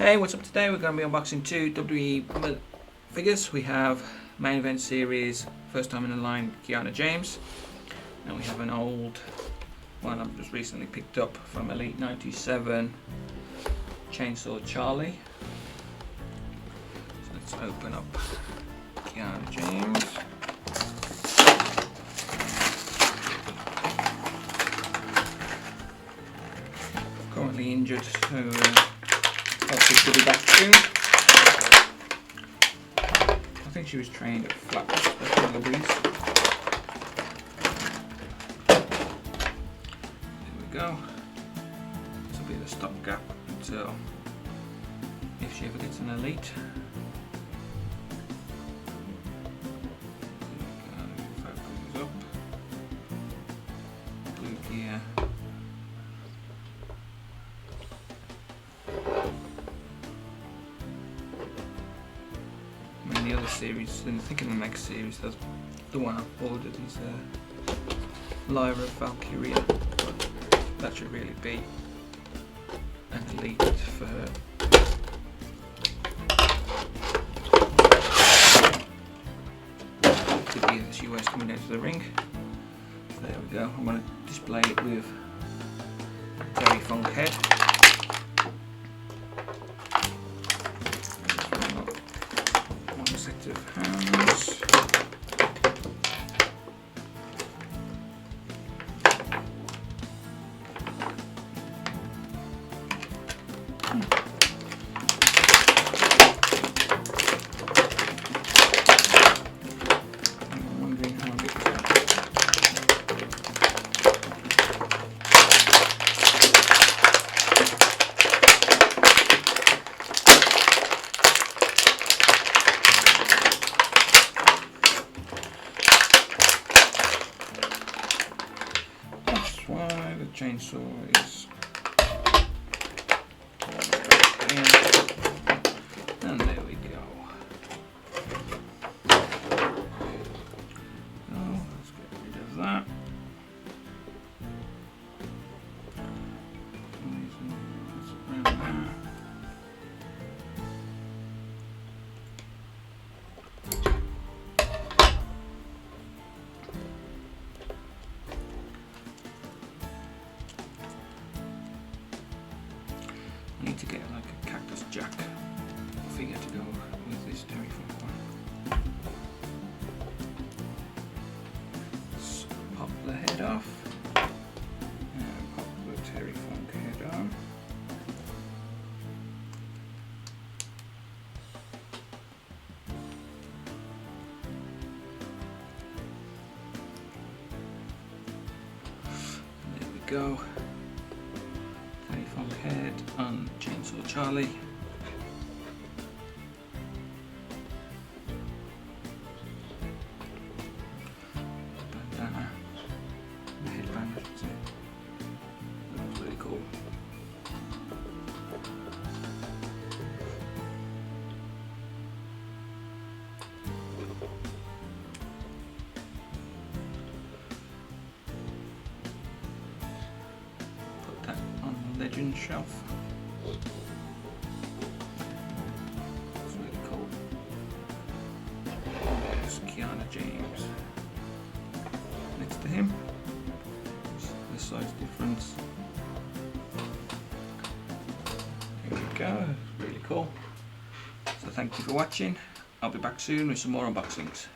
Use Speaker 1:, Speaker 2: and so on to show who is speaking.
Speaker 1: Hey, what's up? Today we're going to be unboxing two WWE figures. We have main event series, first time in the line, Kiana James. And we have an old one I've just recently picked up from Elite 97, Chainsaw Charlie. So let's open up Kiana James. Currently injured, so hopefully she'll be back soon. I think she was trained at Flaps Facilities. There we go. This will be the stopgap until if she ever gets an elite. Focus up. Blue gear. In the other series, and I think in the next series, that's the one I've ordered is Lyra Valkyria, but that should really be an elite for her. The gear that she wears coming down to the ring. So there we go. I'm going to display it with Terry Funk head. Set of hands. I'm wondering how I get that. Why the chainsaw is in. And there we go. So let's get rid of that. Around there. I need to get like a Cactus Jack figure to go with this Terry Funk one. Let's pop the head off and pop the Terry Funk head on. There we go. Terry Funk head on Chainsaw Charlie. Bandana. The headband, I should say. That was really cool. Put that on the legend shelf. That's really cool. There's Kiana James. Next to him, the size difference. There we go, really cool. So thank you for watching. I'll be back soon with some more unboxings.